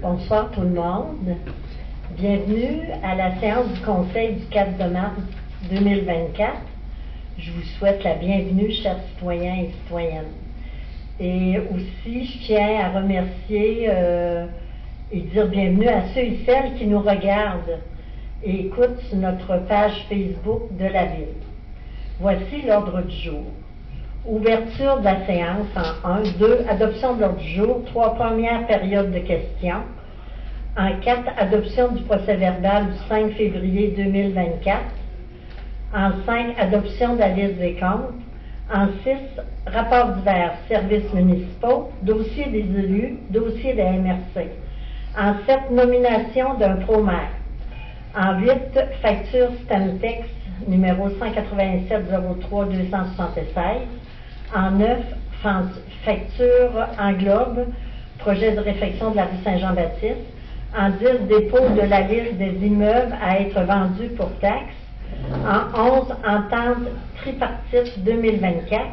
Bonsoir tout le monde. Bienvenue à la séance du Conseil du 4 de mars 2024. Je vous souhaite la bienvenue, chers citoyens et citoyennes. Et aussi, je tiens à remercier et dire bienvenue à ceux et celles qui nous regardent et écoutent sur notre page Facebook de la Ville. Voici l'ordre du jour. Ouverture de la séance en 1, 2, adoption de l'ordre du jour, 3, première période de questions. En 4, adoption du procès-verbal du 5 février 2024. En 5, adoption de la liste des comptes. En 6, rapport divers, services municipaux, dossier des élus, dossier des MRC. En 7, nomination d'un pro-maire. En 8, facture Stamtex numéro 187-03-276. En 9, facture Englobe, projet de réfection de la rue Saint-Jean-Baptiste. En 10, dépôt de la liste des immeubles à être vendus pour taxes. En 11, entente tripartite 2024.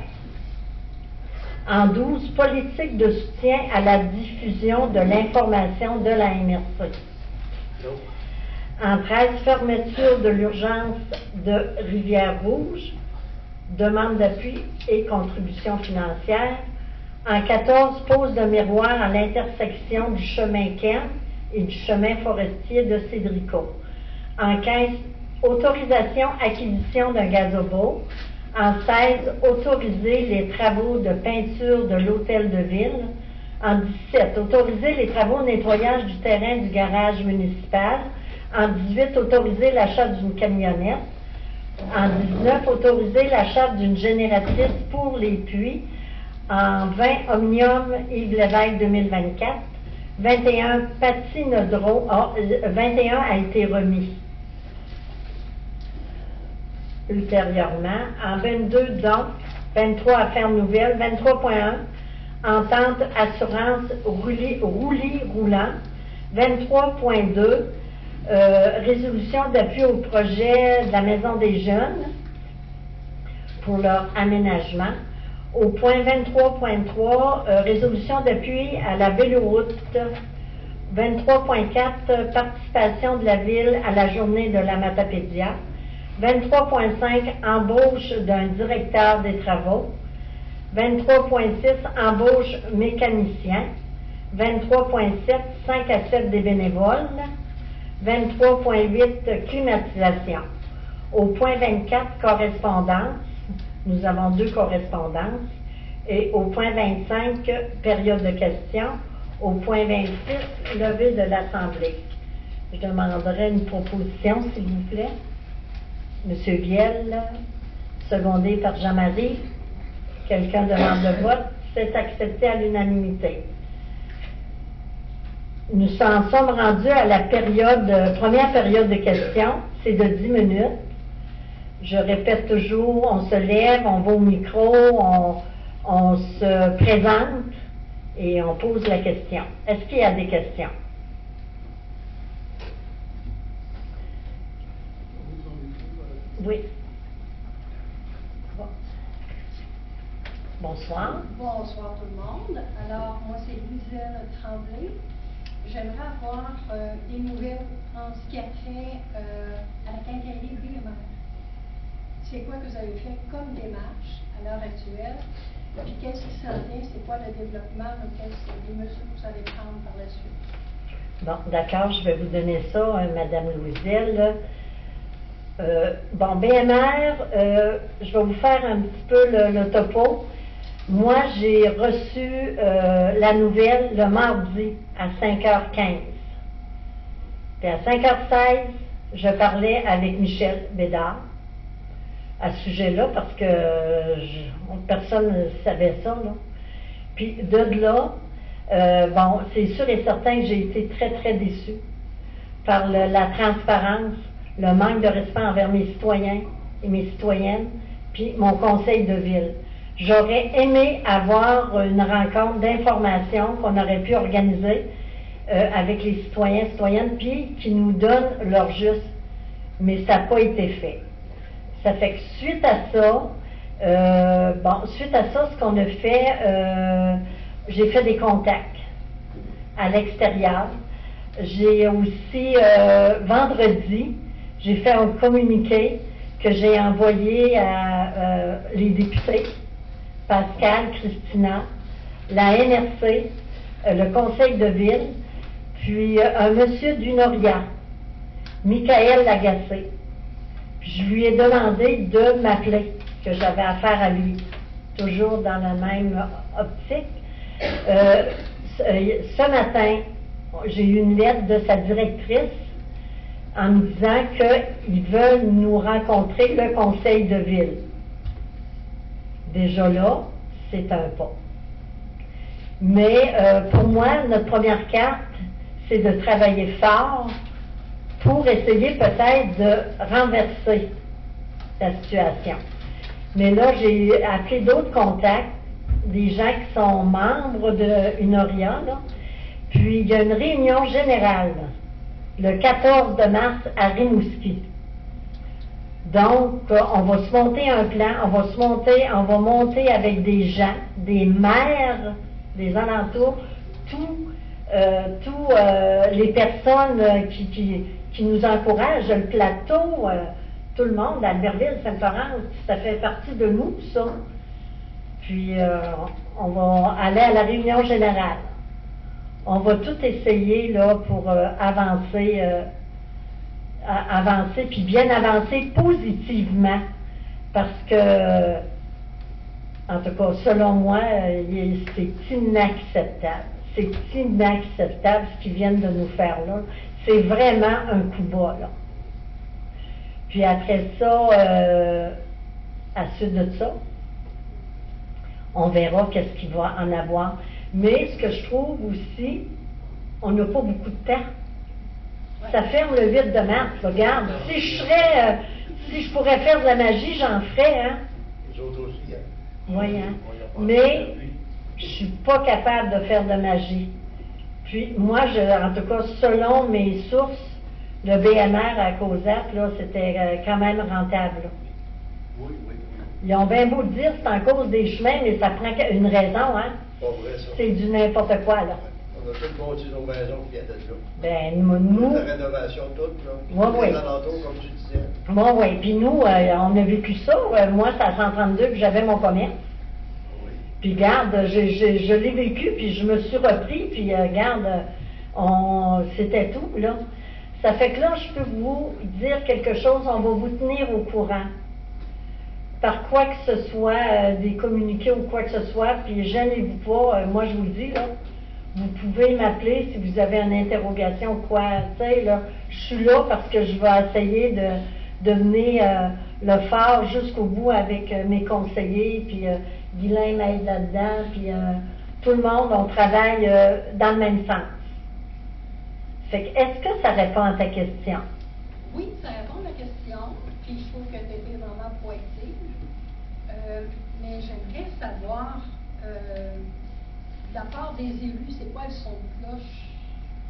En 12, politique de soutien à la diffusion de l'information de la MRC. En 13, fermeture de l'urgence de Rivière-Rouge, demande d'appui et contribution financière. En 14, pose de miroir à l'intersection du chemin Ken et du chemin forestier de Cédrico. En 15, autorisation acquisition d'un gazebo. En 16, autoriser les travaux de peinture de l'hôtel de ville. En 17, autoriser les travaux de nettoyage du terrain du garage municipal. En 18, autoriser l'achat d'une camionnette. En 19, autoriser l'achat d'une génératrice pour les puits. En 20, Omnium Yves Lévesque 2024. 21, Patinodro, 21 a été remis ultérieurement. En 22, donc, 23, affaires nouvelles. 23.1, entente assurance roulant. 23.2, résolution d'appui au projet de la Maison des Jeunes pour leur aménagement. Au point 23.3, résolution d'appui à la véloroute. 23.4, participation de la Ville à la journée de la Matapédia. 23.5, embauche d'un directeur des travaux. 23.6, embauche mécanicien. 23.7, 5 à 7 des bénévoles. 23.8, climatisation. Au point 24, correspondance. Nous avons 2 correspondances. Et au point 25, période de questions. Au point 26, levée de l'Assemblée. Je demanderai une proposition, s'il vous plaît. Monsieur Viel, secondé par Jean-Marie. Quelqu'un demande le vote. C'est accepté à l'unanimité. Nous en sommes rendus à la première période de questions. C'est de 10 minutes. Je répète toujours, on se lève, on va au micro, on se présente et on pose la question. Est-ce qu'il y a des questions? Oui. Bonsoir. Bonsoir tout le monde. Alors, moi c'est Louiselle Tremblay. J'aimerais avoir des nouvelles en ce qui a trait à la quincaillerie BMR. C'est quoi que vous avez fait comme démarche à l'heure actuelle? Puis qu'est-ce qui s'en vient? C'est quoi le développement? Quelles sont les mesures que vous allez prendre par la suite? Bon, d'accord, je vais vous donner ça, Madame Louiselle. Bon, BMR, je vais vous faire un petit peu le topo. Moi, j'ai reçu la nouvelle le mardi à 5h15. Puis à 5h16, je parlais avec Michel Bédard à ce sujet-là, parce que personne ne savait ça, là. Puis de là, bon, c'est sûr et certain que j'ai été très, très déçue par la transparence, le manque de respect envers mes citoyens et mes citoyennes, puis mon conseil de ville. J'aurais aimé avoir une rencontre d'information qu'on aurait pu organiser avec les citoyens et citoyennes, puis qui nous donnent leur juste. Mais ça n'a pas été fait. Ça fait que suite à ça, ce qu'on a fait, j'ai fait des contacts à l'extérieur J'ai aussi, vendredi, j'ai fait un communiqué que j'ai envoyé à les députés, Pascal, Christina, la NRC, le conseil de ville, puis un monsieur du Noria, Michael Lagacé. Puis je lui ai demandé de m'appeler, que j'avais affaire à lui, toujours dans la même optique. Ce matin, j'ai eu une lettre de sa directrice en me disant qu'ils veulent nous rencontrer le conseil de ville. Déjà là, c'est un pas. Mais pour moi, notre première carte, c'est de travailler fort pour essayer peut-être de renverser la situation. Mais là, j'ai appelé d'autres contacts, des gens qui sont membres de UNORIA, là. Puis il y a une réunion générale le 14 de mars à Rimouski. Donc, on va se monter un plan, on va monter avec des gens, des maires des alentours, tous les personnes qui nous encouragent, le plateau, tout le monde, Albertville, Sainte-Florence, ça fait partie de nous, ça. Puis, on va aller à la réunion générale. On va tout essayer, là, pour avancer, puis bien avancer positivement, parce que, en tout cas, selon moi, c'est inacceptable. C'est inacceptable ce qu'ils viennent de nous faire là. C'est vraiment un coup bas, là. Puis après ça, à la suite de ça, on verra qu'est-ce qu'il va en avoir. Mais ce que je trouve aussi, on n'a pas beaucoup de temps. Ça ferme le 8 de mars. Regarde, si je pourrais faire de la magie, j'en ferais, hein. Les autres aussi, hein. Oui, hein. Mais je suis pas capable de faire de magie. Puis moi, en tout cas, selon mes sources, le BMR à COSAP, là, c'était quand même rentable, là. Oui. Ils ont bien beau le dire, c'est en cause des chemins, mais ça prend une raison, hein. Pas vrai, ça. C'est du n'importe quoi, là. On a tous bâti nos maisons qui viennent de là. Ben, nous... La rénovation toute, là. Oui. Les alentours, comme tu disais. Oui. Puis nous, on a vécu ça. Moi, c'est à 132 que j'avais mon commerce. Oui. Puis regarde, je l'ai vécu, puis je me suis repris, puis regarde, c'était tout, là. Ça fait que là, je peux vous dire quelque chose, on va vous tenir au courant. Par quoi que ce soit, des communiqués ou quoi que ce soit, puis gênez-vous pas, moi je vous le dis, là, vous pouvez m'appeler si vous avez une interrogation ou quoi, tu sais, là, je suis là parce que je vais essayer de mener le phare jusqu'au bout avec mes conseillers, puis Guylain m'aide là-dedans, puis tout le monde, on travaille dans le même sens. Fait que, est-ce que ça répond à ta question? Oui, ça répond à la question, puis je trouve que tu été vraiment pointive. Mais j'aimerais savoir, de la part des élus, c'est quoi le son de cloche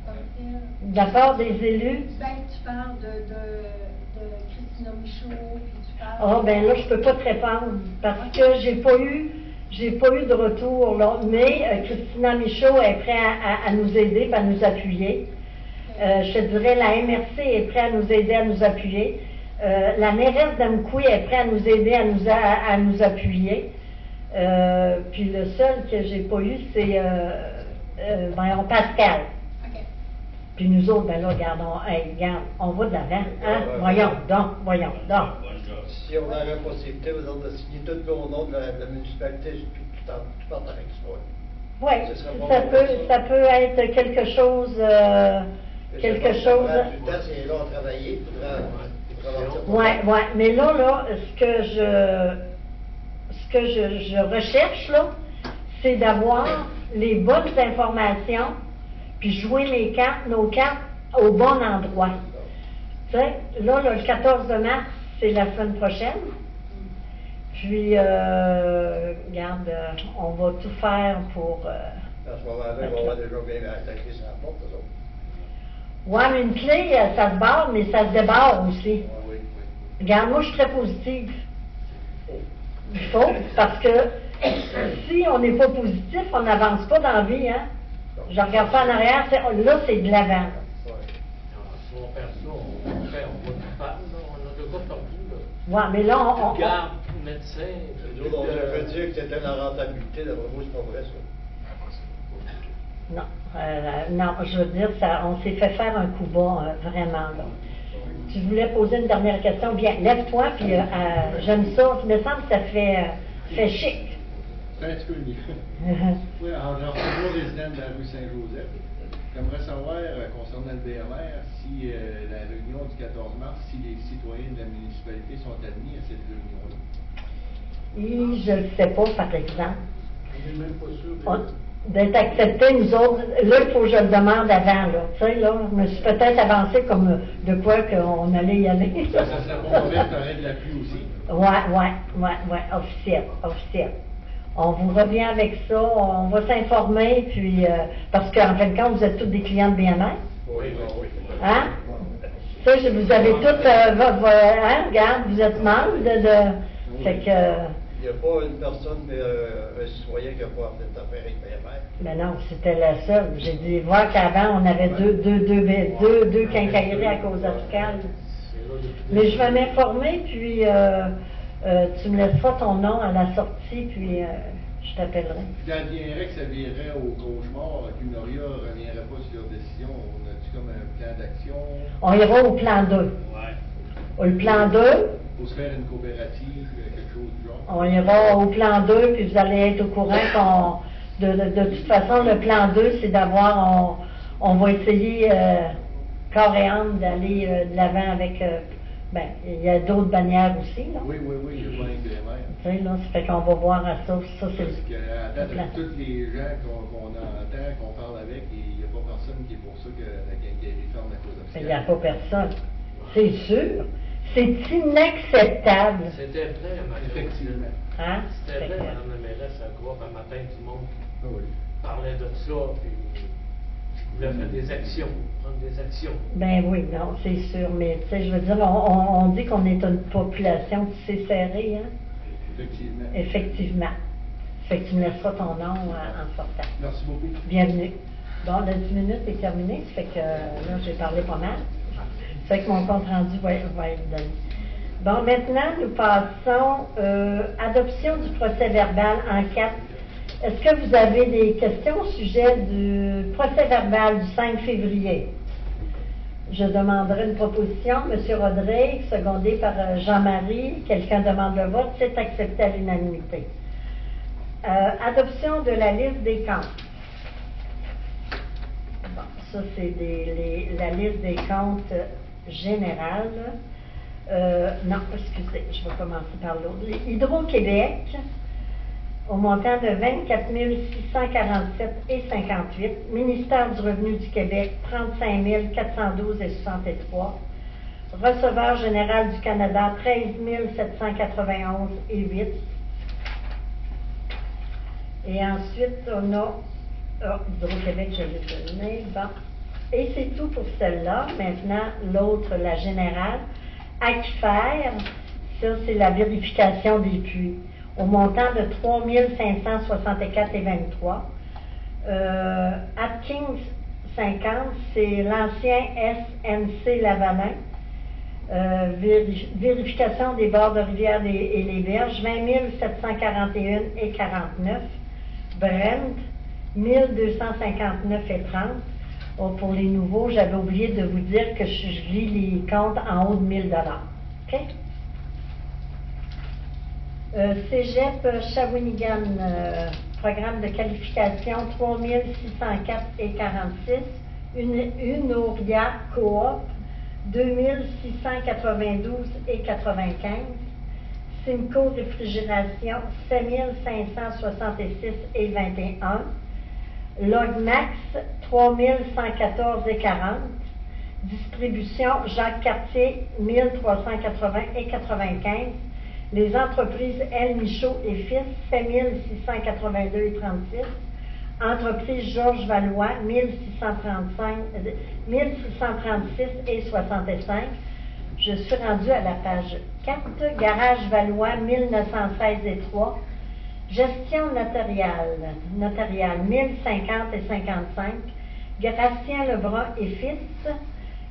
comme tel? De la part des élus? Ben, tu parles de Christina Michaud, puis tu parles... Ah, ben là, je peux pas te répondre, parce que j'ai pas eu de retour, là, mais Christina Michaud est prête à nous aider, à nous appuyer. Je te dirais, la MRC est prête à nous aider, à nous appuyer. La mairesse d'Amkoui est prête à nous aider, à nous appuyer. Puis le seul que j'ai pas eu, c'est Pascal. OK. Puis nous autres, ben là, regarde, on va de l'avant. Hein? Voyons donc. Si on a la possibilité, vous autres, de signer tout au nom de la municipalité, tout part avec ça. Oui, ça peut être quelque chose... quelque chose... Du temps, c'est long à travailler, il faudra Oui, mais là, ce que je recherche, là, c'est d'avoir les bonnes informations, puis jouer nos cartes au bon endroit. Tu sais, là, le 14 mars, c'est la semaine prochaine. Puis, regarde, on va tout faire pour... À ce moment-là, ils vont avoir déjà bien attaqué sur la porte, eux autres. Oui, mais une clé, ça se barre, mais ça se débarre aussi. Oui. Regarde, moi, je suis très positive. Il faut, parce que si on n'est pas positif, on n'avance pas dans la vie, hein. Je regarde pas en arrière, là, c'est de l'avant. si on fait ça, on va tout faire, là. On a déjà perdu, là. Ouais, mais là, Plus de garde, plus de médecin. Nous autres, on a fait dire que c'était la rentabilité, d'après moi, c'est pas vrai, ça. Non, je veux dire, on s'est fait faire un coup bas, vraiment, là. Tu voulais poser une dernière question? Bien, lève-toi, puis j'aime ça. Il me semble que ça fait chic. C'est un petit peu mieux. Oui, alors, j'en suis résident de la rue Saint-Joseph. J'aimerais savoir, concernant le BMR, si la réunion du 14 mars, si les citoyens de la municipalité sont admis à cette réunion-là. Et je ne sais pas, par exemple. Je n'ai même pas sûr D'être accepté, nous autres, là, il faut que je le demande avant, là. Tu sais, là, je me suis peut-être avancé comme de quoi qu'on allait y aller. Ça serait pas mauvais que tu aurais de l'appui aussi. Ouais, officiel. On vous revient avec ça, on va s'informer, puis, parce qu'en fin de compte, vous êtes tous des clients de BMR. Oui. Hein? Ça, vous avez tous, hein, regarde, vous êtes membres fait que... Il n'y a pas une personne, un citoyen qui n'a pas affaire avec BMR. Mais non, c'était la seule. J'ai dit, voir qu'avant, on avait deux quincailleries à cause fiscale. Mais je vais m'informer, puis tu me laisseras ton nom à la sortie, puis je t'appellerai. Puis adviendrait que ça virait au cauchemar, qu'Unoria ne reviendrait pas sur leur décision, on a-tu comme un plan d'action? On ira au plan 2. Ouais. Le plan 2, Pour se faire une coopérative, quelque chose du genre. on ira au plan 2, puis vous allez être au courant de toute façon, le plan 2, c'est d'avoir, on va essayer, corps et âme, d'aller de l'avant avec, il y a d'autres bannières aussi, là. Oui, il y a pas un BMR. Tu sais, là, ça fait qu'on va voir à ça, c'est Parce qu'à date, avec tous les gens qu'on entend, qu'on parle avec, il n'y a pas personne qui est pour ça que la quincaillerie ferme à cause de ça. Il n'y a pas personne. C'est sûr. C'est inacceptable. C'était vrai, madame. Effectivement. Hein? C'était vrai, madame la mairesse, à quoi, un matin, tout le monde parlait de ça, puis voulait faire des actions, prendre des actions. Ben oui, non, c'est sûr, mais tu sais, je veux dire, on dit qu'on est une population tissée serrée, hein? Effectivement. Fait que tu me laisseras ton nom en sortant. Merci beaucoup. Bienvenue. Bon, le 10 minutes est terminé, ça fait que là, j'ai parlé pas mal. Ça fait que mon compte rendu va être donné. Bon, maintenant, nous passons adoption du procès verbal en 4. Est-ce que vous avez des questions au sujet du procès verbal du 5 février? Je demanderai une proposition. M. Rodrigue, secondé par Jean-Marie. Quelqu'un demande le vote. C'est accepté à l'unanimité. Adoption de la liste des comptes. Bon, ça, c'est la liste des comptes générale. Non, excusez, je vais commencer par l'autre. Hydro-Québec, au montant de 24 647,58. Ministère du Revenu du Québec, 35 412,63. Receveur général du Canada, 13 791,08. Et ensuite, on a Hydro-Québec, je l'ai donné. Bon. Et c'est tout pour celle-là. Maintenant, l'autre, la générale. Aquifer, ça, c'est la vérification des puits, au montant de 3 564,23. Atkins 50, c'est l'ancien SNC Lavalin. Vérification des bords de rivière et les berges, 20 741,49. Brent, 1259,30. Oh, pour les nouveaux, j'avais oublié de vous dire que je lis les comptes en haut de 1 000 OK? Cégep Shawinigan, programme de qualification 3 604,46. Une Auria Coop, 2 692,95. Simco Réfrigération, 7 566,21. Logmax, 3 114,40. Distribution Jacques Cartier, 1380,95. Les entreprises L. Michaud et Fils, 7 682,36. Entreprise Georges Valois, 1636,65. Je suis rendue à la page 4. Garage Valois, 1916,3. Gestion notariale, 1050,55. Gratien Lebrun et Fils,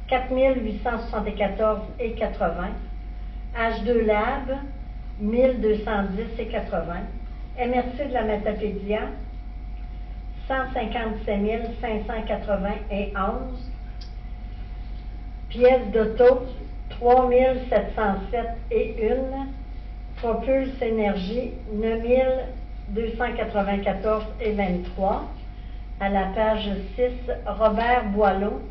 4874,80. H2 Lab, 1210,80. MRC de la Matapédia, 157 591. Pièces d'auto, 3707,1. Propulse Énergie, 9294,23. À la page 6, Robert Boileau,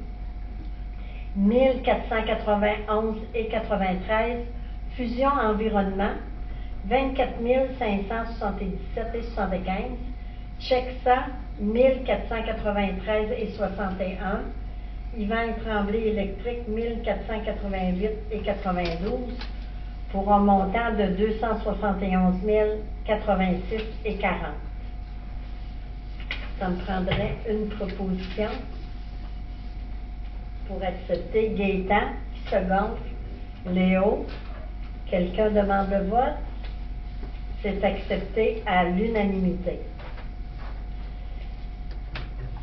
1491,93. Fusion Environnement, 24 577,75. Chexa, 1493,61. Yvan Tremblay Électrique, 1488,92. Pour un montant de 271 086,40. Ça me prendrait une proposition pour accepter. Gaétan, qui se gonfle. Léo, quelqu'un demande le vote. C'est accepté à l'unanimité.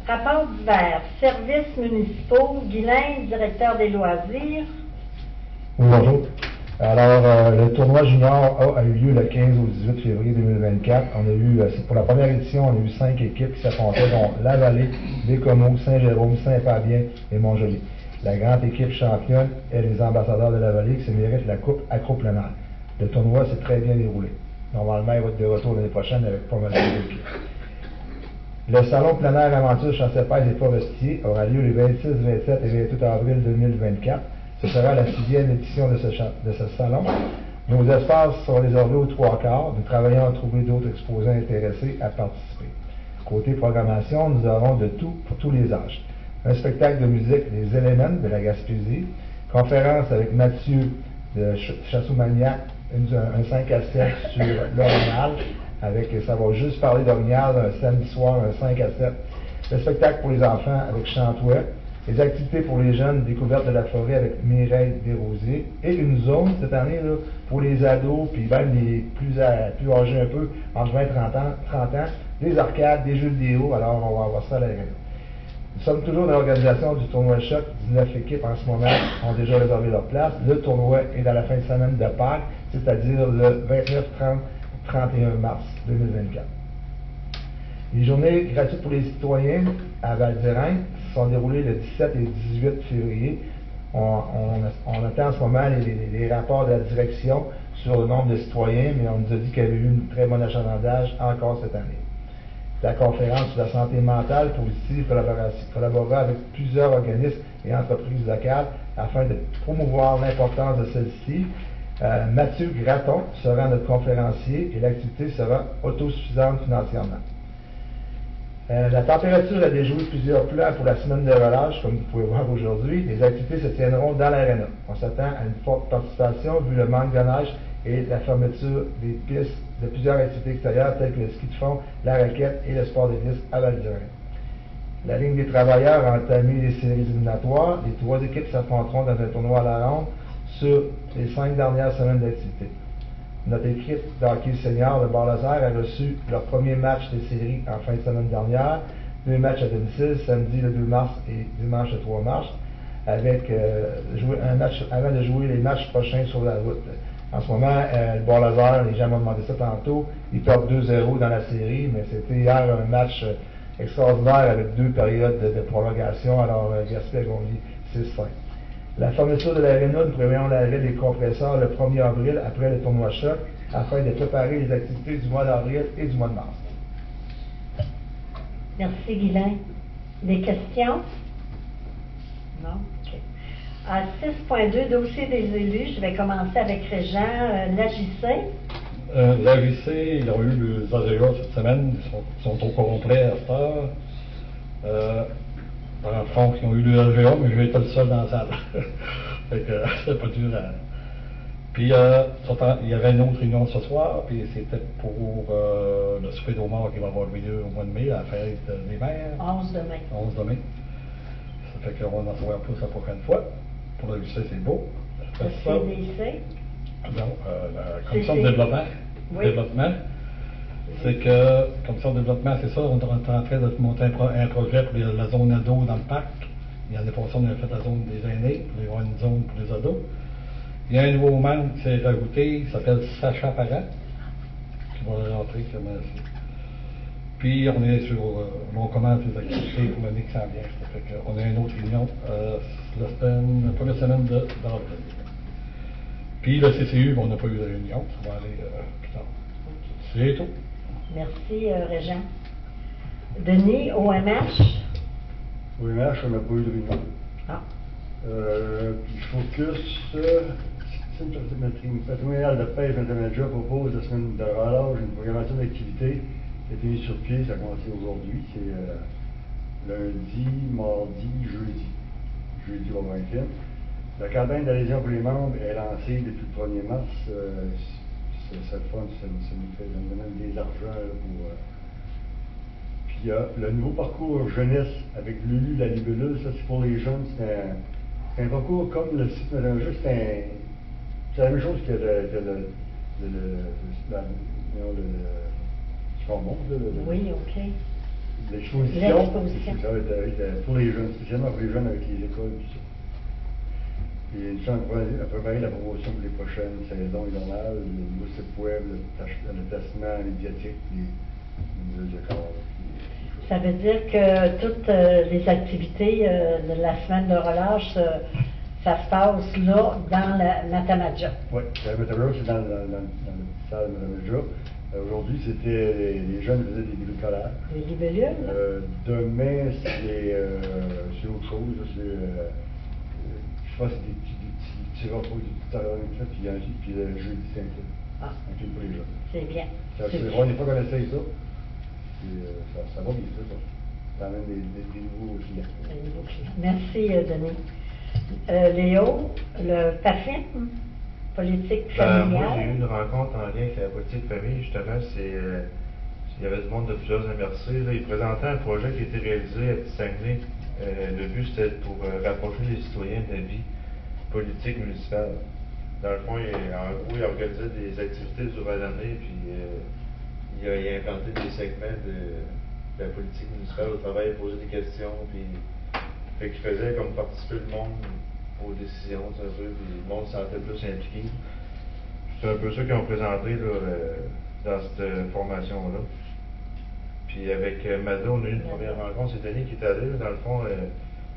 Rapport divers. Services municipaux. Guylain, directeur des loisirs. Oui, bonjour. Alors, le tournoi junior a eu lieu le 15 au 18 février 2024. On a eu, pour la première édition, on a eu 5 équipes qui s'affrontaient, dont La Vallée, Bécomo, Saint-Jérôme, Saint-Fabien et Montjoly. La grande équipe championne est les ambassadeurs de La Vallée qui se méritent la Coupe Acro-Plein-Air. Le tournoi s'est très bien déroulé. Normalement, il va être de retour l'année prochaine avec pas mal d'équipes. Le salon plein air aventure Chassepêche et Forestier aura lieu les 26, 27 et 28 avril 2024. Ce sera la 6e édition de ce salon. Nos espaces sont réservés aux 3/4. Nous travaillons à trouver d'autres exposants intéressés à participer. Côté programmation, nous aurons de tout pour tous les âges. Un spectacle de musique, Les Éléments de la Gaspésie. Conférence avec Mathieu de Chassoumaniac, un 5 à 7 sur l'Orignal. Ça va juste parler d'Orignal, un samedi soir, un 5 à 7. Le spectacle pour les enfants avec Chantouet. Les activités pour les jeunes, découverte de la forêt avec Mireille Desrosiers. Et une zone cette année là, pour les ados, puis même les plus âgés un peu, entre 20 et 30 ans, des arcades, des jeux vidéo. Alors, on va avoir ça à l'arena. Nous sommes toujours dans l'organisation du tournoi Choc. 19 équipes en ce moment ont déjà réservé leur place. Le tournoi est dans la fin de semaine de Pâques, c'est-à-dire le 29, 30, 31 mars 2024. Les journées gratuites pour les citoyens à Val-d'Irène sont déroulées le 17 et 18 février. On attend en ce moment les rapports de la direction sur le nombre de citoyens, mais on nous a dit qu'il y avait eu un très bon achalandage encore cette année. La conférence sur la santé mentale pour ici collaborer avec plusieurs organismes et entreprises locales afin de promouvoir l'importance de celle-ci. Mathieu Gratton sera notre conférencier et l'activité sera autosuffisante financièrement. La température a déjoué plusieurs plans pour la semaine de relâche, comme vous pouvez voir aujourd'hui. Les activités se tiendront dans l'aréna. On s'attend à une forte participation vu le manque de neige et la fermeture des pistes de plusieurs activités extérieures telles que le ski de fond, la raquette et le sport de glisse à Val-d'Irène. La Ligue des travailleurs a entamé les séries éliminatoires. Les 3 équipes s'affronteront dans un tournoi à la ronde sur les 5 dernières semaines d'activité. Notre équipe de hockey senior de Bar-Laser a reçu leur premier match des séries en fin de semaine dernière, 2 matchs à domicile, samedi le 2 mars et dimanche le 3 mars, avec un match avant de jouer les matchs prochains sur la route. En ce moment, le Bar-Laser, les gens m'ont demandé ça tantôt, ils perdent 2-0 dans la série, mais c'était hier un match extraordinaire avec 2 périodes de prolongation, alors Gaspé a gagné 6-5. La fermeture de l'aréna, nous prévoyons l'arrêt des compresseurs le 1er avril après le tournoi Choc afin de préparer les activités du mois d'avril et du mois de mars. Merci, Guylain. Des questions? Non? OK. À 6.2, dossier des élus, je vais commencer avec Régent. L'AJC. L'AJC, ils ont eu les AGA cette semaine, ils sont au complet à cette heure. Par contre, ils ont eu le LGA, mais je vais être le seul dans la salle. Fait que c'était pas dur à... Puis, il y avait une autre réunion ce soir, puis c'était pour le souper d'Omar qui va avoir lieu au mois de mai, à la fête des maires. 11 de mai. 11 de mai. Ça fait qu'on va en savoir plus la prochaine fois. Pour le lycée, c'est beau. Le CDC? Non, la commission de développement. Oui. C'est que, commission de développement, c'est ça, on est en train de monter un projet pour la zone ado dans le parc. L'année passée, on a fait la zone des aînés, pour avoir une zone pour les ados. Il y a un nouveau membre qui s'est rajouté, il s'appelle Sacha Parent, qui va rentrer comme ça. Puis on est sur, on commence les activités pour l'année qui s'en vient. Ça fait qu'on a une autre réunion la première semaine d'avril. Puis le CCU, on n'a pas eu de réunion, ça va aller plus tard. C'est tout. Merci, Régent. Denis, OMH? OMH, on n'a pas eu de réunion. Ah. Puis Focus, le patrimonial de pêche intermédiaire propose la semaine de relâche une programmation d'activité qui a été mise sur pied, ça a commencé aujourd'hui, c'est lundi, mardi, jeudi. Jeudi, on va avoir un film. La campagne d'adhésion pour les membres est lancée depuis le 1er mars. C'est le fun, ça nous fait donne des argents là, pour. Puis il y a le nouveau parcours jeunesse avec Lulu la libellule, ça c'est pour les jeunes, c'est un parcours comme le site Mélanger, c'est la même chose que oui, ok. L'exposition, ça va être pour les jeunes, spécialement pour les jeunes avec les écoles, tout ça. Et nous sommes à préparer la promotion pour les prochaines saisons hivernales, le nouveau site web, le placement médiatique, les nouvelles écoles. Ça veut dire que toutes les activités de la semaine de relâche, ça se passe là, dans la Matamaja. Oui, la Matamaja, c'est dans la salle Matamaja. Aujourd'hui, c'était les jeunes faisaient des bricolage. Les libellules? Demain, c'est autre chose. Je pense que c'est des petits repas, des petites tarones, puis le jeudi, c'est un film. Ah. Un film pour les jeunes. C'est bien. On n'est pas qu'on essaye ça. Ça va bien, ça. Ça amène des nouveaux clients. Des nouveaux clients. Merci, Denis. Léo, le PAFIM, politique familiale. Moi, j'ai eu une rencontre en lien avec la politique famille, justement. Il y avait du monde de plusieurs MRC. Là, ils présentaient un projet qui a été réalisé à Saguenay. Le but, c'était pour rapprocher les citoyens de la vie politique municipale. Dans le fond, en gros, il organisait des activités durant l'année, puis il a implanté des segments de la politique municipale au travail, il posait des questions, puis fait qu'il faisait comme participer le monde aux décisions, un peu, puis le monde se sentait plus impliqué. C'est un peu ça qu'ils ont présenté là, dans cette formation-là. Puis avec Mada, on a eu une première rencontre, c'est Denis qui est allé, dans le fond,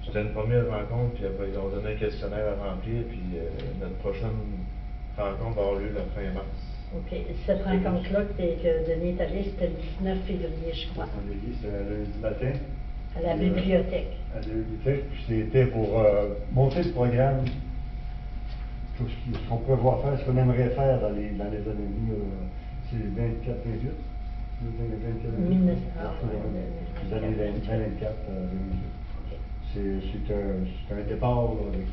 c'était une première rencontre, puis après, ils ont donné un questionnaire à remplir, puis notre prochaine rencontre va avoir lieu le 1er mars. OK. Cette rencontre-là que Denis est allé, c'était le 19 février, je crois. C'était un lundi matin. À la bibliothèque. À la bibliothèque, puis c'était pour monter le programme, tout ce qu'on peut voir faire, ce qu'on aimerait faire dans les années à venir. C'est 24-28. Les années 2024, c'est un départ avec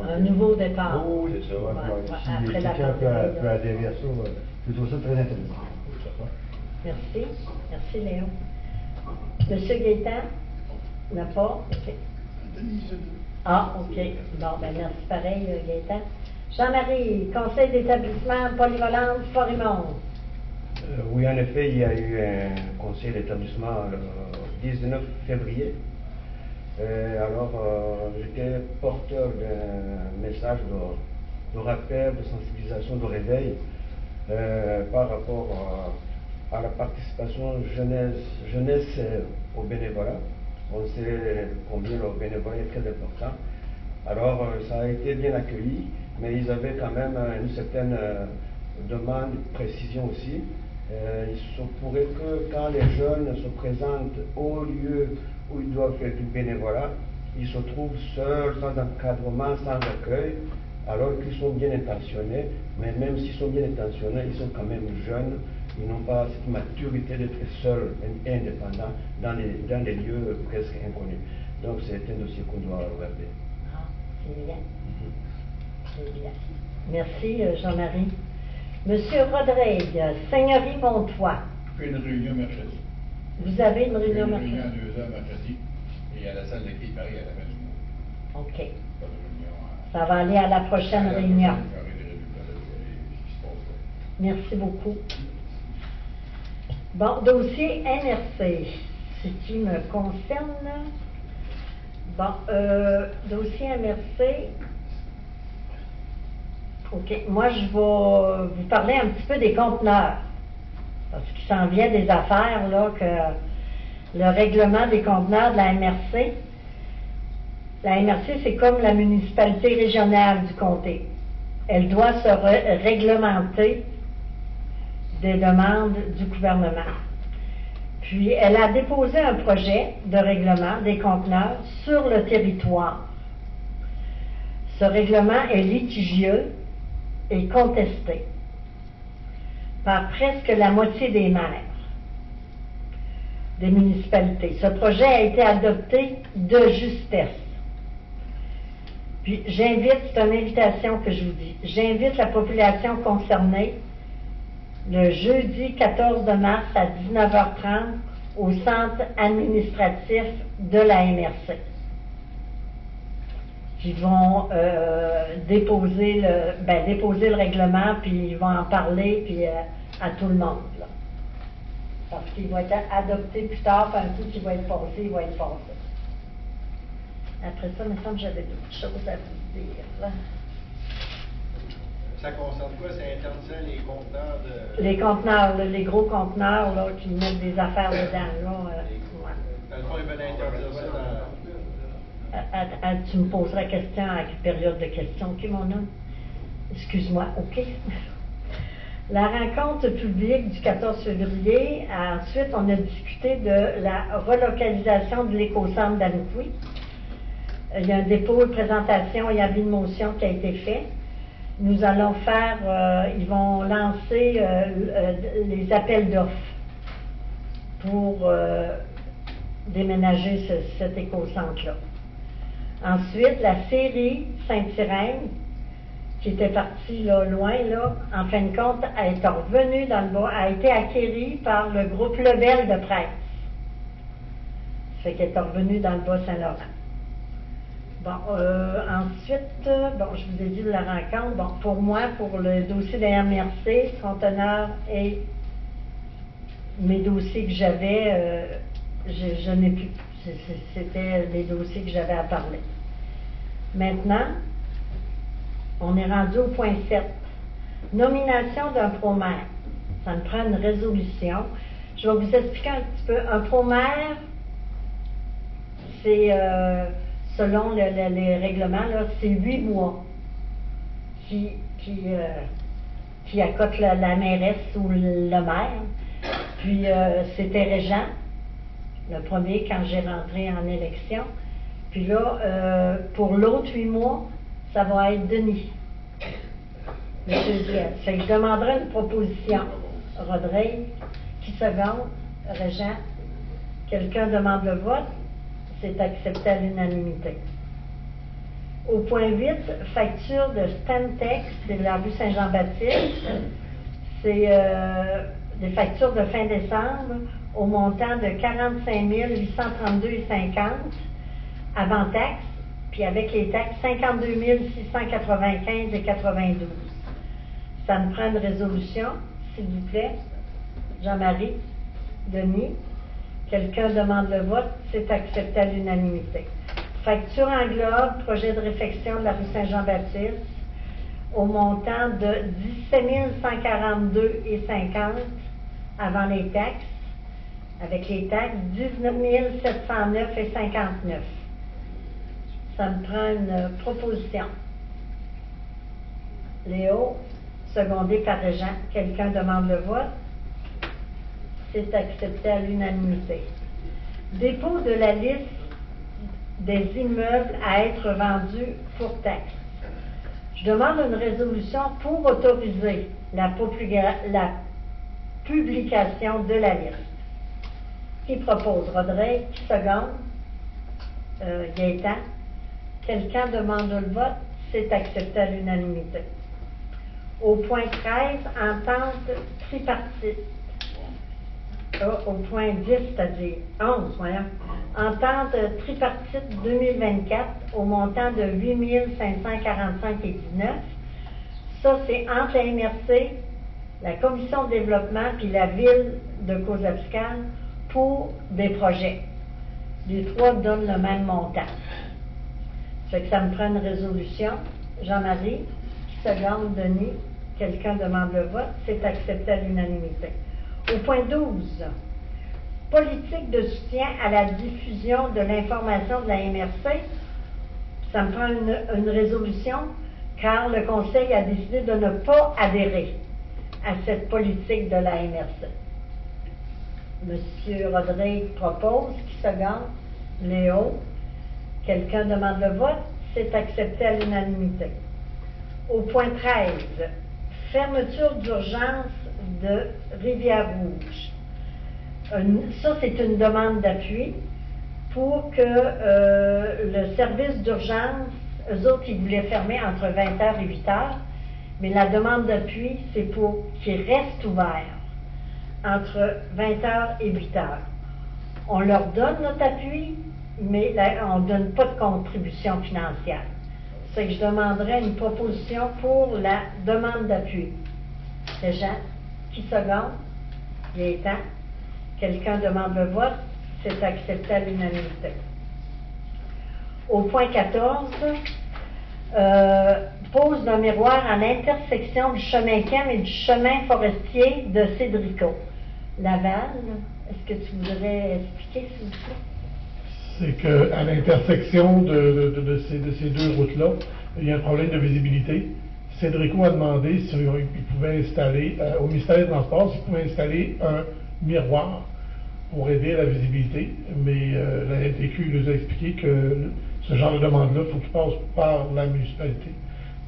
un nouveau départ. Oh, oui, c'est ça. Si quelqu'un peut adhérer à ça, je trouve ça très intéressant. Merci. Merci, Léo. Monsieur Gaétan? N'a pas? OK. Ah, OK. Bon, ben merci pareil, Gaétan. Jean-Marie, conseil d'établissement polyvalente Forimonde. Oui, en effet, il y a eu un conseil d'établissement le 19 février. Alors, j'étais porteur d'un message de rappel, de sensibilisation, de réveil par rapport à la participation jeunesse au bénévolat. On sait combien le bénévolat est très important. Alors, ça a été bien accueilli, mais ils avaient quand même une certaine demande, précision aussi. Il se pourrait que quand les jeunes se présentent au lieu où ils doivent faire du bénévolat, ils se trouvent seuls, sans encadrement, sans accueil, alors qu'ils sont bien intentionnés, mais même s'ils sont bien intentionnés, ils sont quand même jeunes, ils n'ont pas cette maturité d'être seuls et indépendants dans des lieux presque inconnus. Donc c'est un dossier qu'on doit regarder. Ah, c'est bien. C'est bien. Merci, Jean-Marie. Monsieur Rodrigue, Seigneurie Montois. Je fais une réunion mercredi. Vous avez une réunion mercredi? Une réunion à 2h mercredi, et à la salle de Paris à la fin du mois. OK. Pas de réunion ça va aller à la prochaine réunion. Prochaine, Merci beaucoup. Bon, dossier MRC, ce qui me concerne. Bon, dossier MRC. OK, moi je vais vous parler un petit peu des conteneurs. Parce qu'il s'en vient des affaires, là, que le règlement des conteneurs de la MRC. La MRC, c'est comme la municipalité régionale du comté. Elle doit se réglementer des demandes du gouvernement. Puis, elle a déposé un projet de règlement des conteneurs sur le territoire. Ce règlement est litigieux et contesté par presque la moitié des maires des municipalités. Ce projet a été adopté de justesse. Puis j'invite, c'est une invitation que je vous dis, j'invite la population concernée le jeudi 14 mars à 19h30 au centre administratif de la MRC. Ils vont déposer le règlement, puis ils vont en parler puis, à tout le monde. Là. Parce qu'il va être adopté plus tard, puis un coup qui va être passé, il va être passé. Après ça, il me semble que j'avais d'autres choses à vous dire. Là. Ça concerne quoi? Ça interdit les conteneurs de... Les conteneurs, là, les gros conteneurs là, qui mettent des affaires dedans. Là, ouais. Dans le fond, ils veulent interdire ça dans... Tu me poseras question à quelle période de questions. OK, mon homme? Excuse-moi, OK. La rencontre publique du 14 février, ensuite, on a discuté de la relocalisation de l'éco-centre d'Anoukouis. Il y a un dépôt, une présentation, il y avait une motion qui a été faite. Nous allons faire, ils vont lancer les appels d'offres pour déménager cet éco-centre-là. Ensuite, la série Sainte-Irène, qui était partie là, loin, là, en fin de compte, est revenue dans le bas, a été acquérie par le groupe Lebel de presse. Ça fait qu'elle est revenue dans le Bas-Saint-Laurent. Bon, ensuite, je vous ai dit de la rencontre. Bon, pour moi, pour le dossier de la MRC, conteneur et mes dossiers que j'avais, je n'ai plus. C'était les dossiers que j'avais à parler. Maintenant, on est rendu au point 7. Nomination d'un pro-maire. Ça me prend une résolution. Je vais vous expliquer un petit peu. Un pro-maire, c'est, selon les règlements, là, c'est 8 mois qui accote la mairesse ou le maire. Puis, c'était Régent, le premier, quand j'ai rentré en élection. Puis là, pour l'autre 8 mois, ça va être Denis. Monsieur Diaz. Fait que je demanderai une proposition. Rodrigue, qui seconde? Régent. Quelqu'un demande le vote? C'est accepté à l'unanimité. Au point 8, facture de Stantex, c'est la rue Saint-Jean-Baptiste. C'est des factures de fin décembre au montant de 45 832,50 avant taxes, puis avec les taxes, 52 695,92. Ça me prend une résolution, s'il vous plaît. Jean-Marie, Denis. Quelqu'un demande le vote, c'est accepté à l'unanimité. Facture en globe, projet de réfection de la rue Saint-Jean-Baptiste, au montant de 17 142,50 avant les taxes. Avec les taxes, 19 709,59. Ça me prend une proposition. Léo, secondé par Régent. Quelqu'un demande le vote? C'est accepté à l'unanimité. Dépôt de la liste des immeubles à être vendus pour taxe. Je demande une résolution pour autoriser la publication de la liste. Qui propose? Rodrigue. Qui seconde? Gaétan. Quelqu'un demande le vote? C'est accepté à l'unanimité. Au point 13, entente tripartite. Au point 10, c'est-à-dire 11, voyons. Entente tripartite 2024 au montant de 8 545,19. Ça, c'est entre la MRC la commission de développement puis la ville de Cozapiscan pour des projets. Les trois donnent le même montant. Ça fait que ça me prend une résolution. Jean-Marie, qui seconde, Denis, quelqu'un demande le vote, c'est accepté à l'unanimité. Au point 12, politique de soutien à la diffusion de l'information de la MRC, ça me prend une résolution, car le Conseil a décidé de ne pas adhérer à cette politique de la MRC. Monsieur Rodrigue propose, qui seconde, Léo, quelqu'un demande le vote, c'est accepté à l'unanimité. Au point 13, fermeture d'urgence de Rivière-Rouge. Ça, c'est une demande d'appui pour que le service d'urgence, eux autres, ils voulaient fermer entre 20h et 8h, mais la demande d'appui, c'est pour qu'ils restent ouverts entre 20h et 8h. On leur donne notre appui, mais on ne donne pas de contribution financière. C'est que je demanderais une proposition pour la demande d'appui. C'est Jean. Qui seconde? Gaétan. Quelqu'un demande le vote? C'est accepté à l'unanimité. Au point 14, pose d'un miroir à l'intersection du chemin Cam et du chemin forestier de Cédrico. Laval, est-ce que tu voudrais expliquer, s'il vous plaît? C'est qu'à l'intersection de ces deux routes-là, il y a un problème de visibilité. Cédrico a demandé s'il pouvait installer, au ministère des Transports, s'il pouvait installer un miroir pour aider à la visibilité, mais la LTQ nous a expliqué que ce genre de demande-là, il faut qu'il passe par la municipalité.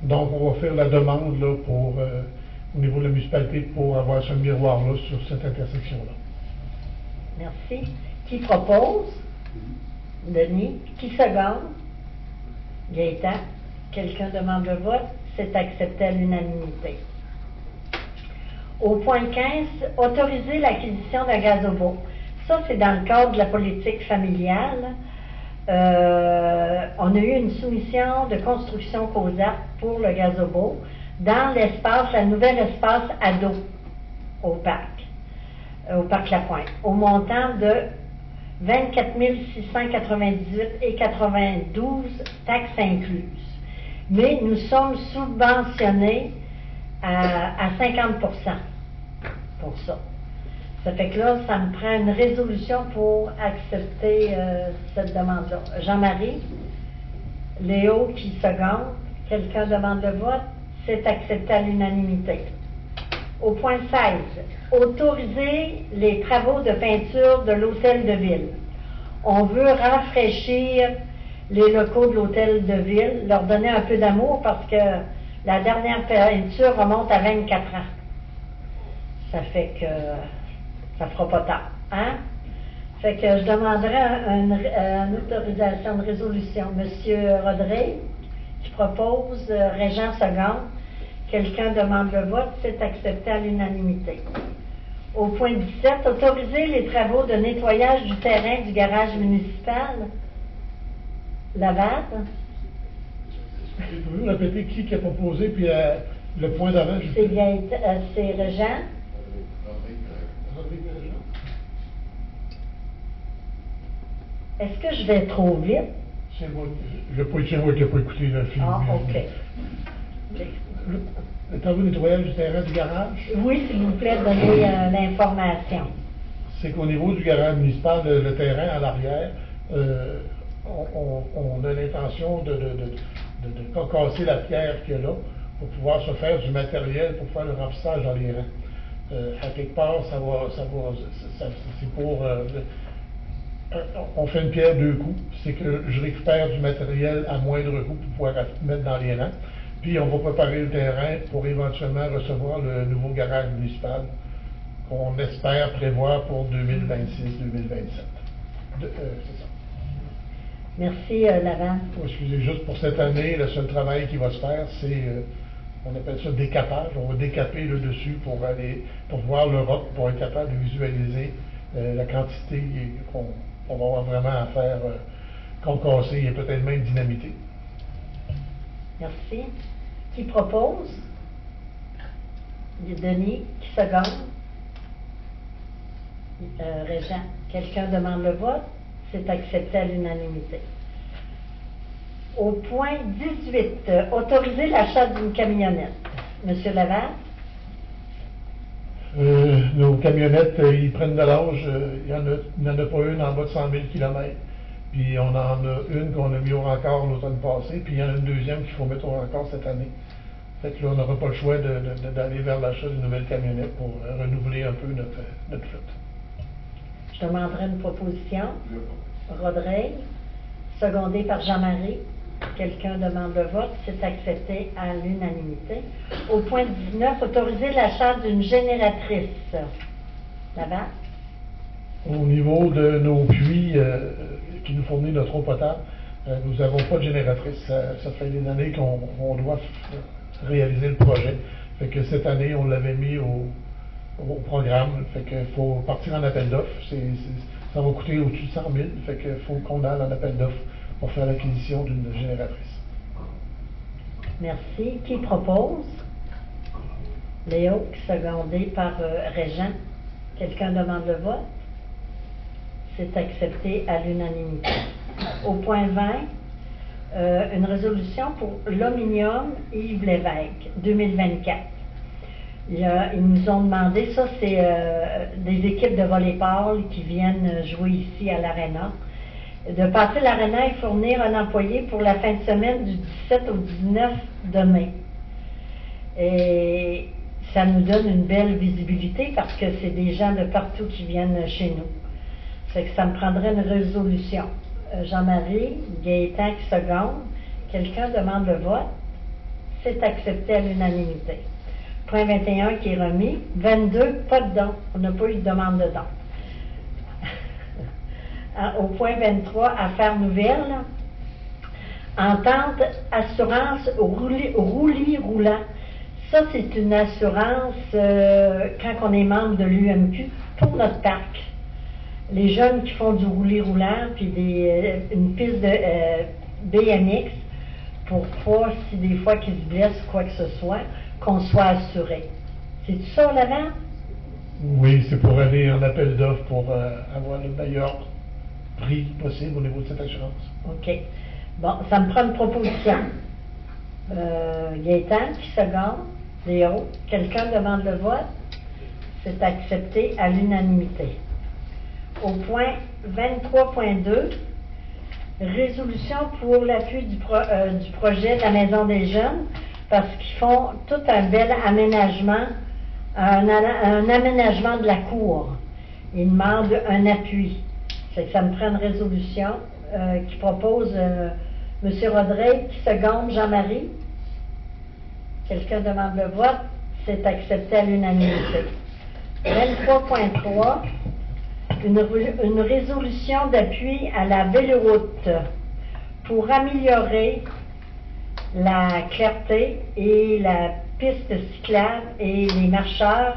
Donc, on va faire la demande là, pour, au niveau de la municipalité pour avoir ce miroir-là sur cette intersection-là. Merci. Qui propose? Denis. Qui seconde? Gaétan. Quelqu'un demande le vote? C'est accepté à l'unanimité. Au point 15, autoriser l'acquisition d'un gazobo. Ça, c'est dans le cadre de la politique familiale. On a eu une soumission de construction COSAP pour le gazobo dans l'espace, la nouvelle espace ado au parc Lapointe, au montant de 24 698,92 taxes incluses. Mais nous sommes subventionnés à 50% pour ça. Ça fait que là, ça me prend une résolution pour accepter cette demande-là. Jean-Marie, Léo qui seconde, quelqu'un demande le vote, c'est accepté à l'unanimité. Au point 16, autoriser les travaux de peinture de l'hôtel de ville. On veut rafraîchir les locaux de l'hôtel de ville, leur donner un peu d'amour parce que la dernière peinture remonte à 24 ans. Ça fait que ça fera pas tard, hein? Fait que je demanderais une autorisation de résolution. Monsieur Rodrigue, qui propose, Régent seconde, quelqu'un demande le vote, c'est accepté à l'unanimité. Au point 17, autoriser les travaux de nettoyage du terrain du garage municipal. Laval. Pouvez-vous répéter qui a proposé, puis le point d'avant? C'est Régent. Est-ce que je vais trop vite? Je n'ai pas écouté le film. Ah, OK. Le travaux de nettoyage du terrain du garage? Oui, s'il vous plaît, donnez l'information. C'est qu'au niveau du garage municipal, le terrain à l'arrière, on a l'intention de casser la pierre qu'il y a là pour pouvoir se faire du matériel pour faire le remplissage dans les rangs. À quelque part, c'est pour... on fait une pierre deux coups, c'est que je récupère du matériel à moindre coût pour pouvoir mettre dans les rangs. Puis on va préparer le terrain pour éventuellement recevoir le nouveau garage municipal qu'on espère prévoir pour 2026-2027. C'est ça. Merci, Laurent. Excusez, juste pour cette année, le seul travail qui va se faire, c'est, on appelle ça décapage. On va décaper le dessus pour voir le roc, pour être capable de visualiser la quantité qu'on va avoir vraiment à faire concasser et peut-être même dynamiter. Merci. Qui propose? Denis, qui seconde? Régent, quelqu'un demande le vote? C'est accepté à l'unanimité. Au point 18, autoriser l'achat d'une camionnette. Monsieur Laval? Nos camionnettes, ils prennent de l'âge. Il n'y en a pas une en bas de 100 000 km. Puis on en a une qu'on a mis au rencard l'automne passé, puis il y en a une deuxième qu'il faut mettre au rencard cette année. Fait que là, on n'aura pas le choix d'aller vers l'achat d'une nouvelle camionnette pour renouveler un peu notre flotte. Je demanderai une proposition. Rodrigue, secondé par Jean-Marie. Quelqu'un demande le vote. C'est accepté à l'unanimité. Au point 19, autoriser l'achat d'une génératrice. Là-bas. Au niveau de nos puits qui nous fournissent notre eau potable, nous n'avons pas de génératrice. Ça fait des années qu'on doit réaliser le projet. Fait que cette année, on l'avait mis au programme. Fait qu'il faut partir en appel d'offres. Ça va coûter au-dessus de 100 000. Fait qu'il faut qu'on aille en appel d'offres pour faire l'acquisition d'une génératrice. Merci. Qui propose? Léo, secondé par Régent. Quelqu'un demande le vote? C'est accepté à l'unanimité. Au point 20, une résolution pour l'Omnium Yves Lévesque 2024. Ils nous ont demandé, ça c'est des équipes de volleyball qui viennent jouer ici à l'Arena, de passer l'Arena et fournir un employé pour la fin de semaine du 17 au 19 de mai. Et ça nous donne une belle visibilité parce que c'est des gens de partout qui viennent chez nous. Fait que ça me prendrait une résolution. Jean-Marie, Gaétan qui seconde. Quelqu'un demande le vote. C'est accepté à l'unanimité. Point 21 qui est remis. 22, pas de don. On n'a pas eu de demande de don. Au point 23, affaires nouvelles. Entente assurance roulis roulant. Ça, c'est une assurance quand on est membre de l'UMQ pour notre parc. Les jeunes qui font du roulis-roulant, puis une piste de BMX, pour pas, si des fois qu'ils se blessent ou quoi que ce soit, qu'on soit assuré. C'est ça, l'avant? Oui, c'est pour aller en appel d'offres pour avoir le meilleur prix possible au niveau de cette assurance. OK. Bon, ça me prend une proposition. Gaétan, qui seconde? Léo, quelqu'un demande le vote? C'est accepté à l'unanimité. Au point 23.2, résolution pour l'appui du projet de la Maison des Jeunes, parce qu'ils font tout un bel aménagement, un aménagement de la cour. Ils demandent un appui. C'est que ça me prend une résolution qui propose M. Rodrigue, qui seconde Jean-Marie. Quelqu'un demande le vote, c'est accepté à l'unanimité. 23.3, une résolution d'appui à la véloroute pour améliorer la clarté et la piste cyclable et les marcheurs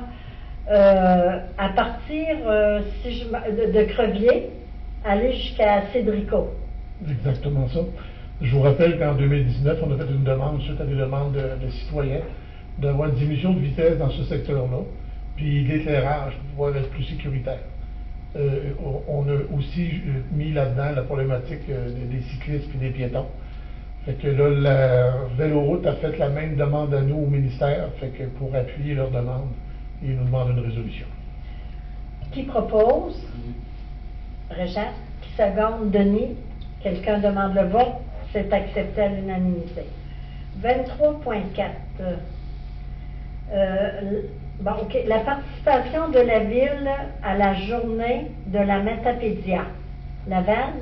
à partir de Crevier, aller jusqu'à Cédrico. Exactement ça. Je vous rappelle qu'en 2019, on a fait une demande, suite à des demandes de citoyens, d'avoir une diminution de vitesse dans ce secteur-là, puis l'éclairage pour pouvoir être plus sécuritaire. On a aussi mis là-dedans la problématique des cyclistes et des piétons. Fait que là, la Véloroute a fait la même demande à nous au ministère, fait que pour appuyer leur demande, ils nous demandent une résolution. Qui propose? Régent. Qui seconde? Denis. Quelqu'un demande le vote? C'est accepté à l'unanimité. 23.4. Bon, OK. La participation de la Ville à la journée de la Matapédia. Laval?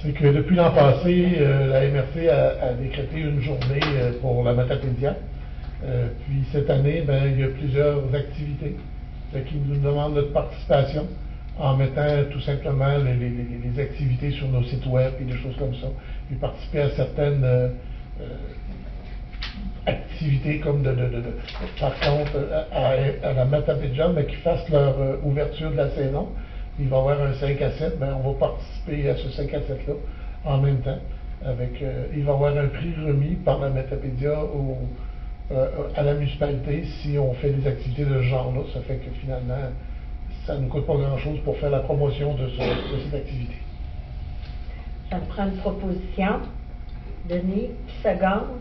C'est que depuis l'an passé, la MRC a décrété une journée pour la Matapédia. Puis cette année, il y a plusieurs activités qui nous demandent notre participation en mettant tout simplement les activités sur nos sites web et des choses comme ça. Puis participer à certaines activités comme par contre à la Matapédia, mais qui fassent leur ouverture de la saison. Il va y avoir un 5 à 7, on va participer à ce 5 à 7-là en même temps. Il va y avoir un prix remis par la Matapédia à la municipalité si on fait des activités de ce genre-là. Ça fait que finalement, ça ne nous coûte pas grand-chose pour faire la promotion de cette activité. Ça me prend une proposition. Denis, qui seconde?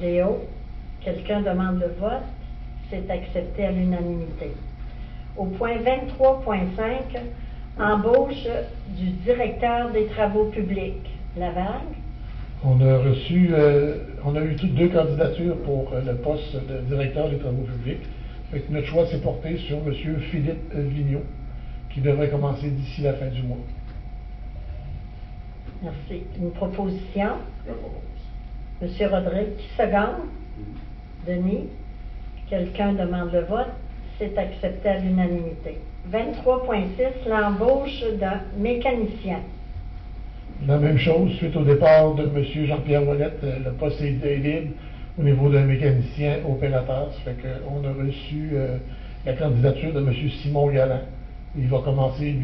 Léo, quelqu'un demande le vote. C'est accepté à l'unanimité. Au point 23.5, embauche du directeur des travaux publics. Laval. On a eu toutes 2 candidatures pour le poste de directeur des travaux publics. Fait que notre choix s'est porté sur M. Philippe Vigneault, qui devrait commencer d'ici la fin du mois. Merci. Une proposition? M. Rodrigue, qui seconde? Denis? Quelqu'un demande le vote? C'est accepté à l'unanimité. 23.6, l'embauche d'un mécanicien. La même chose, suite au départ de M. Jean-Pierre Ouellette, le poste est libre au niveau d'un mécanicien opérateur. Ça fait qu'on a reçu la candidature de M. Simon Galland. Il va commencer,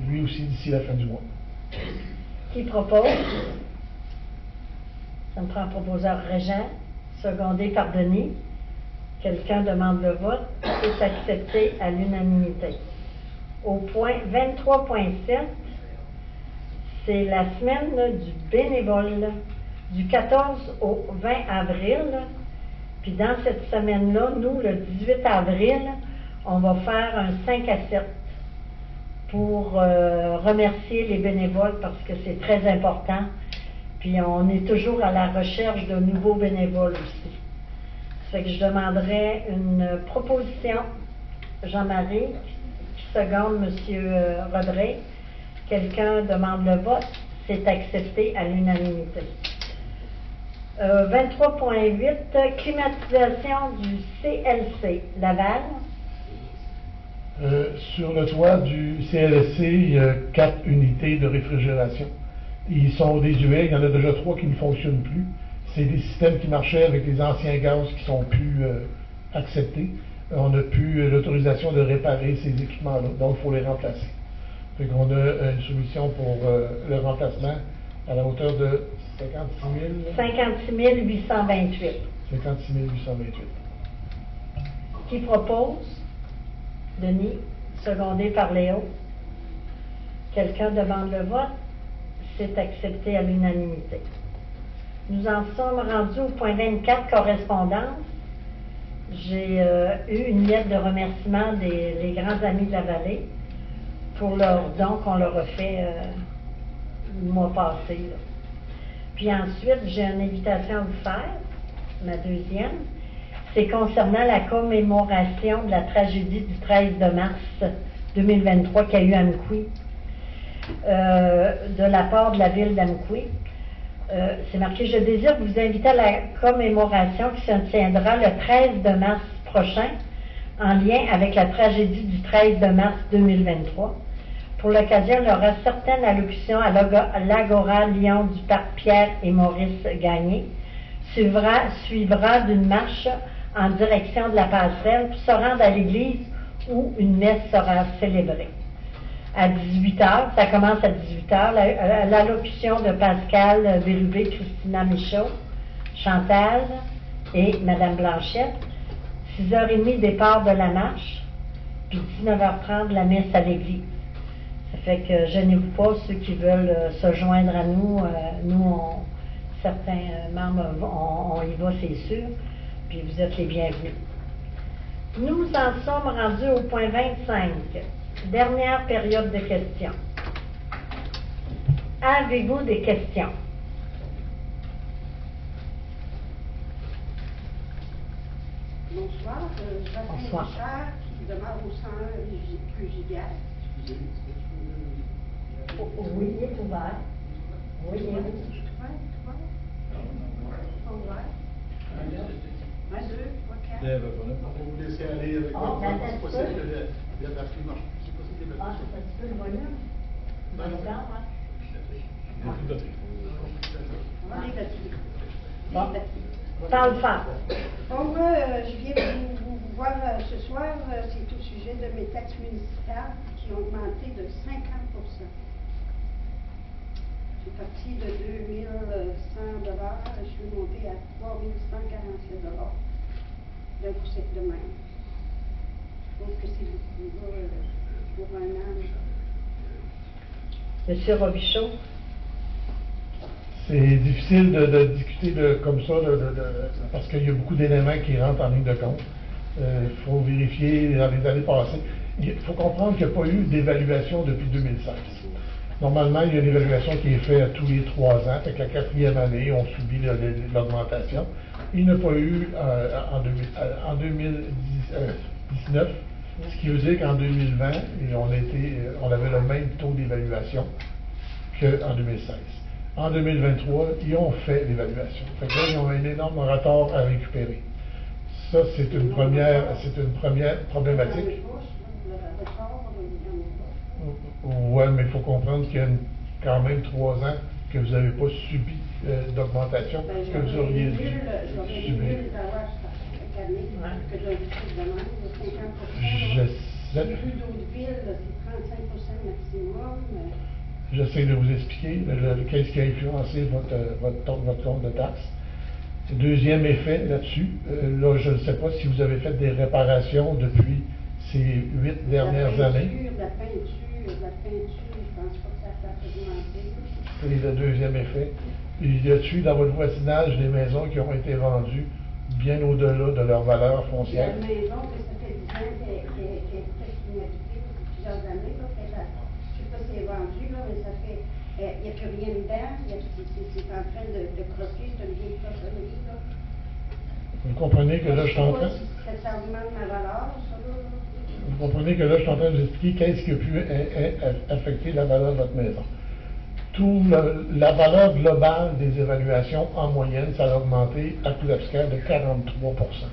lui aussi, d'ici la fin du mois. Qui propose? Ça me prend un proposeur régent, secondé par Denis. Quelqu'un demande le vote. C'est accepté à l'unanimité. Au point 23.7, c'est la semaine du bénévole, du 14 au 20 avril. Puis dans cette semaine-là, nous, le 18 avril, on va faire un 5 à 7 pour remercier les bénévoles parce que c'est très important. Puis on est toujours à la recherche de nouveaux bénévoles aussi. Ça fait que je demanderais une proposition. Jean-Marie, qui seconde M. Rodrigue. Quelqu'un demande le vote. C'est accepté à l'unanimité. 23.8, climatisation du CLC. Laval. Sur le toit du CLSC, il y a 4 unités de réfrigération. Ils sont désuets, il y en a déjà 3 qui ne fonctionnent plus. C'est des systèmes qui marchaient avec les anciens gaz qui sont plus acceptés. On n'a plus l'autorisation de réparer ces équipements-là, donc il faut les remplacer. Fait qu'on a une solution pour le remplacement à la hauteur de 56 828. 56 828. Qui propose? Denis, secondé par Léo. Quelqu'un demande le vote? C'est accepté à l'unanimité. Nous en sommes rendus au point 24, correspondance. J'ai eu une lettre de remerciement des grands amis de la vallée pour leur don qu'on leur a fait le mois passé. Là. Puis ensuite, j'ai une invitation à vous faire, ma deuxième. C'est concernant la commémoration de la tragédie du 13 de mars 2023 qu'il y a eu à Amqui, de la part de la ville d'Amqui. C'est marqué « Je désire vous inviter à la commémoration qui se tiendra le 13 de mars prochain en lien avec la tragédie du 13 de mars 2023. Pour l'occasion, il y aura certaines allocutions à l'Agora Lyon du parc Pierre et Maurice Gagné. Suivra d'une marche en direction de la passerelle pour se rendre à l'église où une messe sera célébrée. À 18h, ça commence à 18h, l'allocution de Pascal Bérubé, Christina Michaud, Chantal et Mme Blanchette. 6h30, départ de la marche, puis 19h30, la messe à l'église. Ça fait que gênez-vous pas, ceux qui veulent se joindre à nous, certains membres, on y va, c'est sûr, puis vous êtes les bienvenus. Nous en sommes rendus au point 25. Dernière période de questions. Avez-vous des questions? Bonsoir, je m'appelle Richard qui demeure au 101 rue Giguère. Oui, il est ouvert. Oui, il est ouvert. Un, deux, trois, quatre. On va vous laisser aller avec votre vote. C'est possible que la batterie marche. C'est possible que la batterie. C'est un petit peu le volume. Non, non. Parle fort. Bon, moi, je viens vous voir ce soir, c'est au sujet de mes taxes municipales qui ont augmenté de 50%. suis partie de 2100 $, je suis montée à 3147 $ d'un coup sec de même. Je trouve que c'est beaucoup pour un an. Monsieur Robichaud? C'est difficile de discuter comme ça, parce qu'il y a beaucoup d'éléments qui rentrent en ligne de compte. Il faut vérifier dans les années passées. Il faut comprendre qu'il n'y a pas eu d'évaluation depuis 2016. Normalement, il y a une évaluation qui est faite tous les 3 ans, fait que la 4e année, on subit l'augmentation. Il n'y en a pas eu en 2019, ce qui veut dire qu'en 2020, on avait le même taux d'évaluation qu'en 2016. En 2023, ils ont fait l'évaluation. Fait que là, ils ont un énorme retard à récupérer. Ça, c'est une première problématique. Oui, mais il faut comprendre qu'il y a quand même 3 ans que vous n'avez pas subi d'augmentation que vous auriez dû subir. J'essaie de vous expliquer qu'est-ce qui a influencé votre compte de taxes. Deuxième effet là-dessus, là, je ne sais pas si vous avez fait des réparations depuis ces 8 dernières années. La peinture, je pense pas que ça a augmenté. C'est le deuxième effet. Y a-t-il dans votre voisinage des maisons qui ont été vendues bien au-delà de leur valeur foncière? Il y a une maison que ça fait 10 ans qui est inhabitée depuis plusieurs années. Là, je ne sais pas si elle est vendue, là, mais ça fait. Il n'y a plus rien dedans. C'est en train de croquer. C'est une vieille cochonnerie. Là. Vous comprenez que là, je suis en train. Ça augmente ma valeur, ça, là. Vous comprenez que là, je suis en train de vous expliquer qu'est-ce qui a pu affecter la valeur de votre maison. La valeur globale des évaluations en moyenne, ça a augmenté à coup d'abscale de 43%.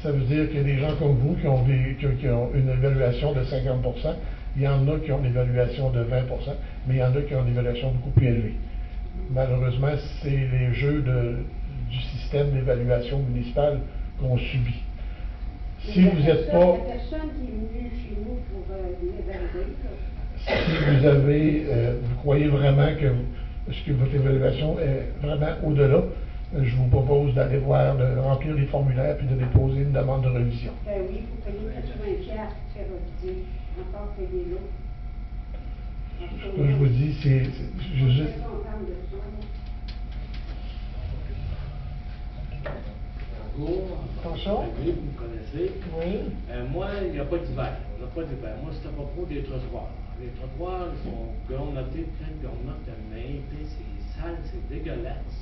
Ça veut dire qu'il y a des gens comme vous qui ont une évaluation de 50%, il y en a qui ont une évaluation de 20%, mais il y en a qui ont une évaluation beaucoup plus élevée. Malheureusement, c'est les jeux du système d'évaluation municipale qu'on subit. Si vous n'êtes pas. Il n'y a personne qui est venu chez nous pour l'évaluer. Si vous croyez vraiment que votre évaluation est vraiment au-delà, je vous propose d'aller voir, de remplir les formulaires puis de déposer une demande de révision. Oui, il faut payer 80$ pour faire réviser. Encore payer l'eau. Ce que je vous dis, c'est. Bonjour. Vous me connaissez. Oui. Moi, il n'y a pas d'hiver. On n'a pas d'hiver. Moi, c'est à propos des trottoirs. Les trottoirs sont garnotés, plein de garnottes de main, c'est sale, c'est dégueulasse.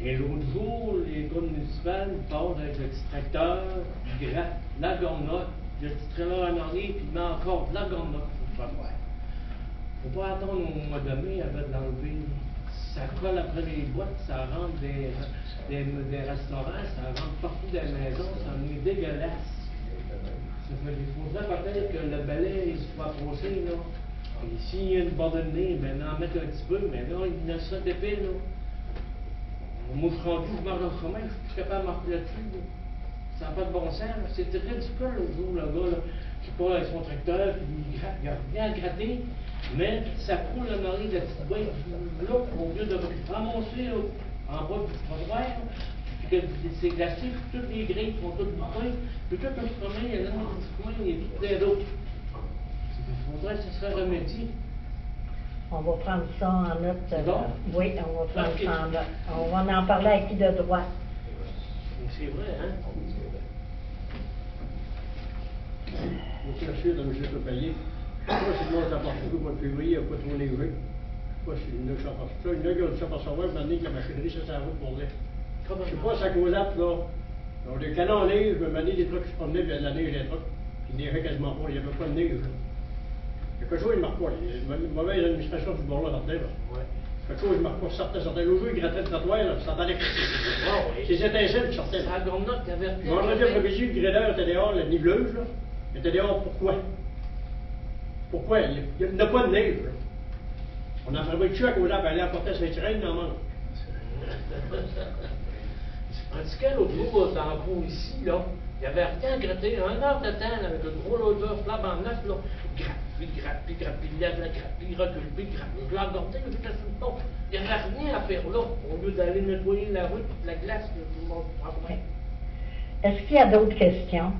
Et l'autre jour, les gars municipales passent avec l'extracteur, ils grattent la garnotte, le petit trailer en arrière, puis il met encore de la garnotte sur le trottoir. Il ne faut pas attendre au mois de mai avant de l'enlever. Ça colle après les boîtes, ça rentre des restaurants, ça rentre partout dans les maisons, ça en est dégueulasse. Il faudrait peut-être que le balai soit approché, là. Et s'il y a une bordée de nez, ben en mettre un petit peu, mais là, il y a ça d'épais, là. Moi, je suis rendu, je marche dans le chemin, je suis plus capable de marcher là-dessus, là. Ça n'a pas de bon sens, là. C'était ridicule, l'autre jour, le gars, là, qui part avec son tracteur, puis il gratte, il a rien gratter, mais ça coule en arrière de la petite boîte. Là, au lieu de ramasser, là, en bas du trottoir, puis que c'est glacé, puis toutes les grilles font toutes bouquées, puis tout le chemin, il y a là dans le petit coin, il y a tout plein d'eau. Il faudrait que ce serait remédié. On va prendre ça en note. Bon? Oui, on va prendre ça en note. On va en parler à qui de droit. C'est vrai, hein? Vous cherchez, donc je peux payer. Je ne sais pas si moi, ça part au mois de février, il n'y a pas trop neigé. Je ne sais pas si une neige ça passe. Ça, une neige, qui a ça savoir, maintenant que la machinerie, ça s'en route pour l'air. Je ne sais pas si ça cause là. Donc, des canons en neige, je me demandais des trucs qui se promenaient, puis il y a de la neige, des trucs. Puis il neigeait quasiment pas, il n'y avait pas de neige. Là. Quelque chose, il ne marque pas. Il y a une mauvaise administration du bord là, dans le là. Ouais. Quelque chose, il ne marque pas. Certains jours, il grattait le trottoir, là, puis ça entendait. Ces étincelles qui sortaient. C'est la garnotte qui avait. Vendredi après-midi, le gradeur était dehors, la niveleuse, là. Il était dehors, pourquoi? Pourquoi? Il n'y a pas de neige, là. On en fabrique-tu à cause là, puis aller apporter Saint-Irène, il en manque. Je pratiquais l'autre jour dans la cour ici, là. Il n'y avait rien à gratter. 1 heure de temps, là, avec un gros loader flambant neuf, là. Gratte, puis lève la gratte, puis recule, puis gratte. Je l'ai engordé, je l'ai sur le pont. Il n'y avait rien à faire là, au lieu d'aller nettoyer la route, puis de la glace, là, tout le monde prend loin. Est-ce qu'il y a d'autres questions?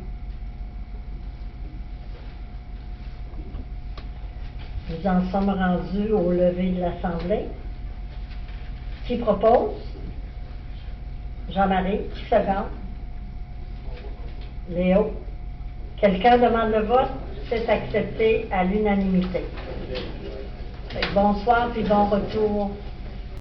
Nous en sommes rendus au lever de l'Assemblée. Qui propose? Jean-Marie, qui seconde? Léo? Quelqu'un demande le vote? C'est accepté à l'unanimité. Bonsoir puis bon retour